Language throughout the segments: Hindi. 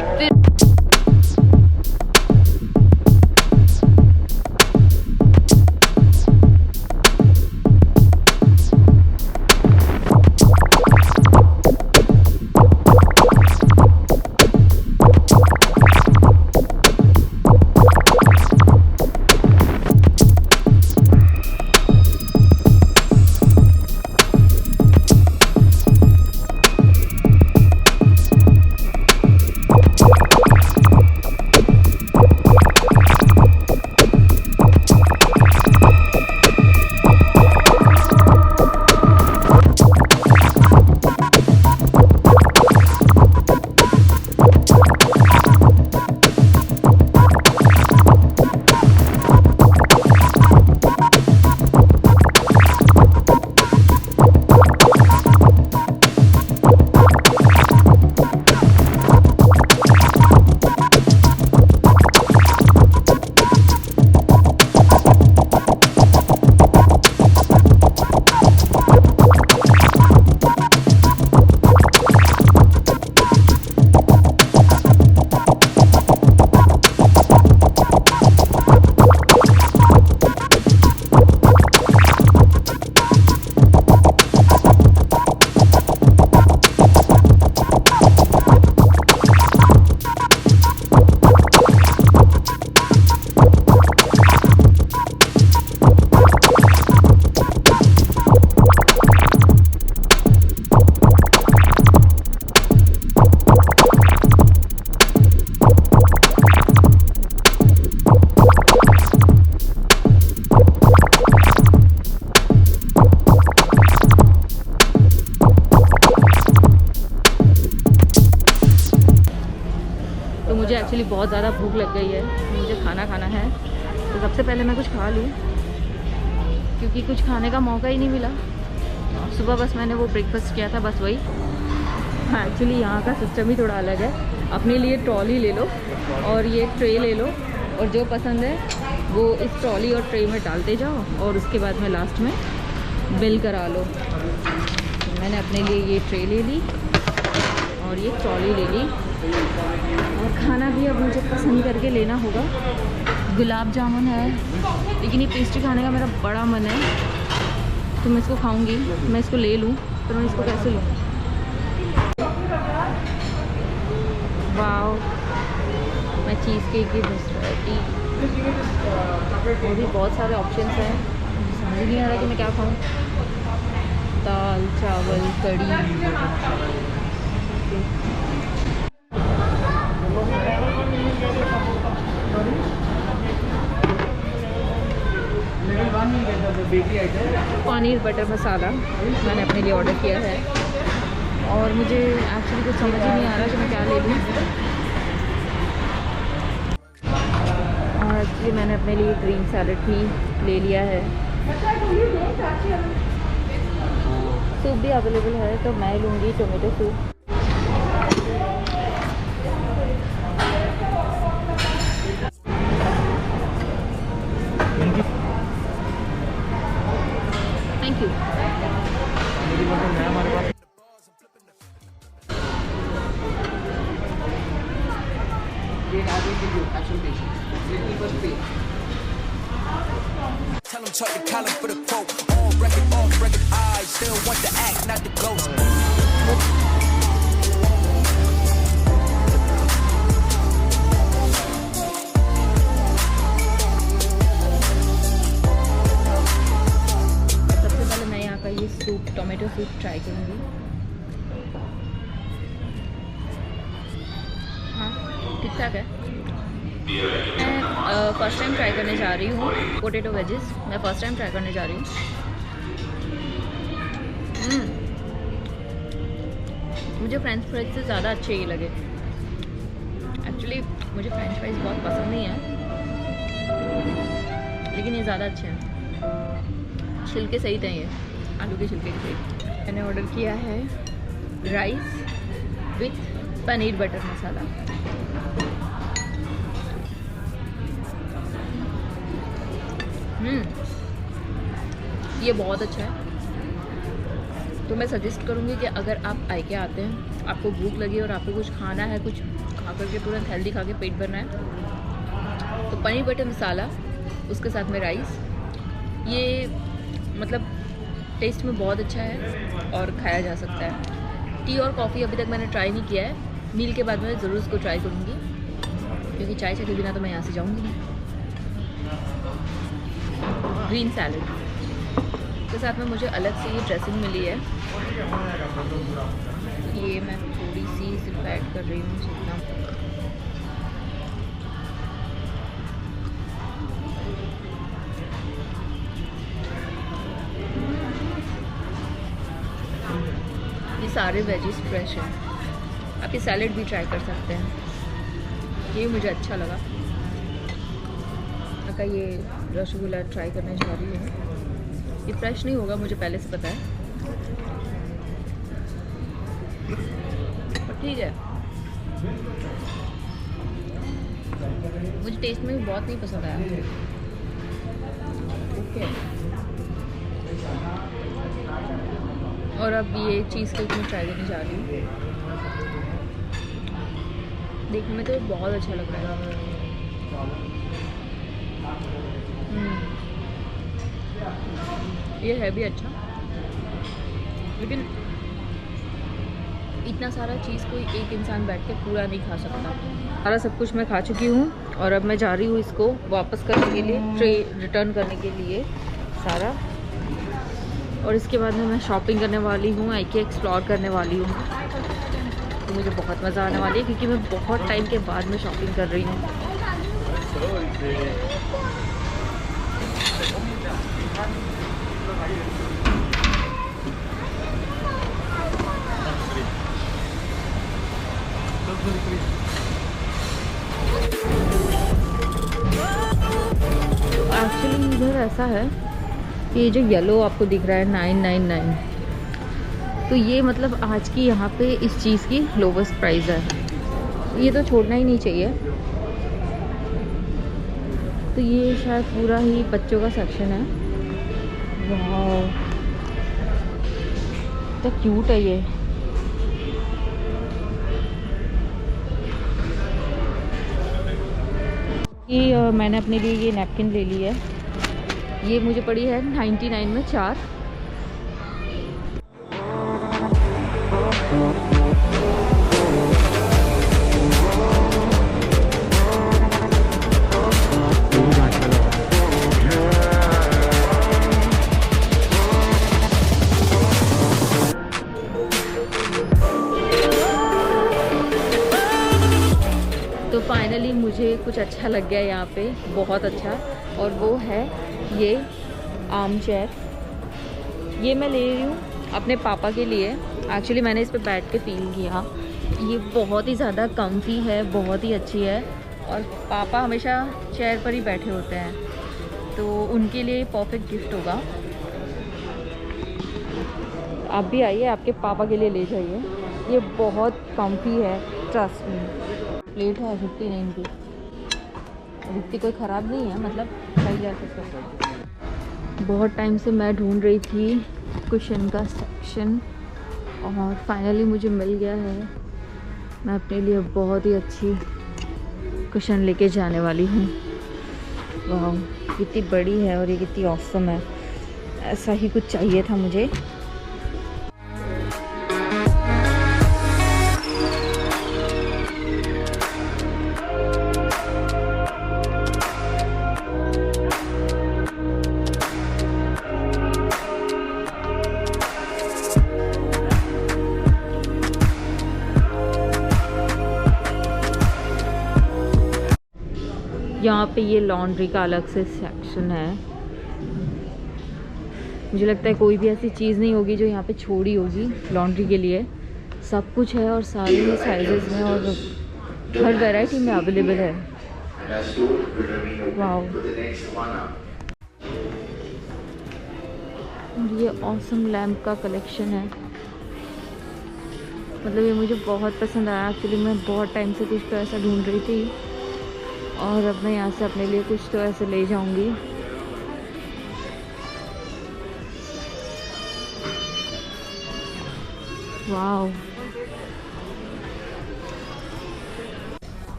फिर मुझे एक्चुअली बहुत ज़्यादा भूख लग गई है, मुझे खाना खाना है। तो सबसे पहले मैं कुछ खा लूँ क्योंकि कुछ खाने का मौका ही नहीं मिला। सुबह बस मैंने वो ब्रेकफास्ट किया था, बस वही। हाँ, एक्चुअली यहाँ का सिस्टम ही थोड़ा अलग है। अपने लिए ट्रॉली ले लो और ये ट्रे ले लो और जो पसंद है वो इस ट्रॉली और ट्रे में डालते जाओ और उसके बाद में लास्ट में बिल करा लो। तो मैंने अपने लिए ये ट्रे ले ली और ये ट्रॉली ले ली और खाना भी अब मुझे पसंद करके लेना होगा। गुलाब जामुन है, लेकिन ये पेस्ट्री खाने का मेरा बड़ा मन है, तो मैं इसको खाऊंगी। मैं इसको ले लूँ, तो मैं इसको कैसे लूँ? वाओ, मैं चीज़ केक की वैरायटी, और भी बहुत सारे ऑप्शंस हैं। समझ नहीं आ रहा कि मैं क्या खाऊँ। दाल, चावल, कढ़ी। पनीर बटर मसाला मैंने अपने लिए ऑर्डर किया है और मुझे एक्चुअली कुछ समझ ही नहीं आ रहा कि मैं क्या ले लूँ। और एक्चुअली मैंने अपने लिए ग्रीन सैलड भी ले लिया है। सूप भी अवेलेबल है, तो मैं लूँगी tomato soup. Thank you. Tell them tuck the collar for the quote. On record, off record, I still want the act, not the ghost. सबसे पहले मैं यहाँ का ये सूप, टोमेटो सूप ट्राई करूँगी। हाँ, ठीक ठाक है। मैं फर्स्ट टाइम ट्राई करने जा रही हूँ पोटैटो वेजेस। मैं फर्स्ट टाइम ट्राई करने जा रही हूँ। मुझे फ्रेंच फ्राइज से ज़्यादा अच्छे ये लगे। एक्चुअली मुझे फ्रेंच फ्राइज बहुत पसंद नहीं है, लेकिन ये ज़्यादा अच्छे हैं। छिलके सही थे, ये आलू के छिलके सही। मैंने ऑर्डर किया है राइस विथ पनीर बटर मसाला। ये बहुत अच्छा है। तो मैं सजेस्ट करूँगी कि अगर आप IKEA आते हैं, आपको भूख लगी और आपको कुछ खाना है, कुछ आकर के तुरंत हेल्दी खा के पेट भरना है। तो पनीर बटर मसाला, उसके साथ में राइस, ये मतलब टेस्ट में बहुत अच्छा है और खाया जा सकता है। टी और कॉफ़ी अभी तक मैंने ट्राई नहीं किया है, मील के बाद मैं ज़रूर इसको ट्राई करूँगी, क्योंकि चाय के बिना तो मैं यहाँ से जाऊँगी नहीं। ग्रीन सैलड के साथ में मुझे अलग से ये ड्रेसिंग मिली है, ये मैं थोड़ी सी सिर्फ ऐड कर रही हूँ जितना। ये सारे वेजीज फ्रेश हैं, आप ये सैलेड भी ट्राई कर सकते हैं, ये मुझे अच्छा लगा। का ये रसगुल्ला ट्राई करने जा रही हूँ, ये फ्रेश नहीं होगा मुझे पहले से पता है, पर ठीक है। मुझे टेस्ट में भी बहुत नहीं पसंद आया। ओके, और अब ये चीज़ केक में ट्राई करने जा रही हूँ। देखने में तो बहुत अच्छा लग रहा है। ये है भी अच्छा, लेकिन इतना सारा चीज़ कोई एक इंसान बैठ के पूरा नहीं खा सकता। सारा सब कुछ मैं खा चुकी हूँ और अब मैं जा रही हूँ इसको वापस करने के लिए, ट्रे रिटर्न करने के लिए सारा। और इसके बाद में मैं शॉपिंग करने वाली हूँ, IKEA एक्सप्लोर करने वाली हूँ। तो मुझे बहुत मज़ा आने वाली है, क्योंकि मैं बहुत टाइम के बाद में शॉपिंग कर रही हूँ। एक्चुअली इधर ऐसा है कि ये जो येलो आपको दिख रहा है 999, तो ये मतलब आज की यहाँ पे इस चीज़ की लोवेस्ट प्राइस है। ये तो छोड़ना ही नहीं चाहिए। तो ये शायद पूरा ही बच्चों का सेक्शन है। वाह, तो क्यूट है ये। मैंने अपने लिए ये नैपकिन ले ली है, ये मुझे पड़ी है 99 में 4। तो फाइनली मुझे कुछ अच्छा लग गया यहाँ पे, बहुत अच्छा, और वो है ये आर्म चेयर। ये मैं ले रही हूँ अपने पापा के लिए। एक्चुअली मैंने इस पे बैठ के फील किया, ये बहुत ही ज़्यादा कम्फी है, बहुत ही अच्छी है, और पापा हमेशा चेयर पर ही बैठे होते हैं, तो उनके लिए परफेक्ट गिफ्ट होगा। आप भी आइए, आपके पापा के लिए ले जाइए, ये बहुत कम्फी है, ट्रस्ट मी। प्लेट है 59 की, इतनी कोई ख़राब नहीं है, मतलब सही जा सकता है। बहुत टाइम से मैं ढूंढ रही थी कुशन का सेक्शन, और फाइनली मुझे मिल गया है। मैं अपने लिए बहुत ही अच्छी कुशन लेके जाने वाली हूँ। वाह, कितनी बड़ी है और ये कितनी ऑसम है, ऐसा ही कुछ चाहिए था मुझे। यहाँ पे ये लॉन्ड्री का अलग से सेक्शन है। मुझे लगता है कोई भी ऐसी चीज़ नहीं होगी जो यहाँ पे छोड़ी होगी लॉन्ड्री के लिए। सब कुछ है और सारे ही साइजेस में और हर वैरायटी में अवेलेबल है। वाओ, ये ऑसम लैम्प का कलेक्शन है, मतलब ये मुझे बहुत पसंद आया। एक्चुअली मैं बहुत टाइम से कुछ तो ऐसा ढूंढ रही थी, और अब मैं यहाँ से अपने लिए कुछ तो ऐसे ले जाऊंगी। Wow,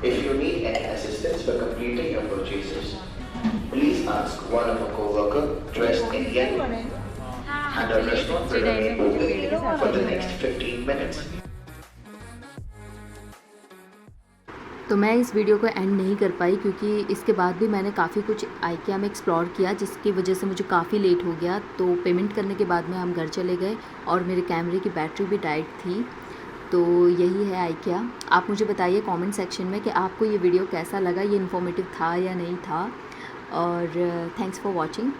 If you need any assistance for completing your purchases, please ask one of a co-worker dressed in yellow, and our restaurant will remain open for the next 15 minutes. तो मैं इस वीडियो को एंड नहीं कर पाई क्योंकि इसके बाद भी मैंने काफ़ी कुछ IKEA में एक्सप्लोर किया, जिसकी वजह से मुझे काफ़ी लेट हो गया। तो पेमेंट करने के बाद में हम घर चले गए और मेरे कैमरे की बैटरी भी डाइड थी। तो यही है IKEA। आप मुझे बताइए कमेंट सेक्शन में कि आपको ये वीडियो कैसा लगा, ये इन्फॉर्मेटिव था या नहीं था। और थैंक्स फॉर वॉचिंग।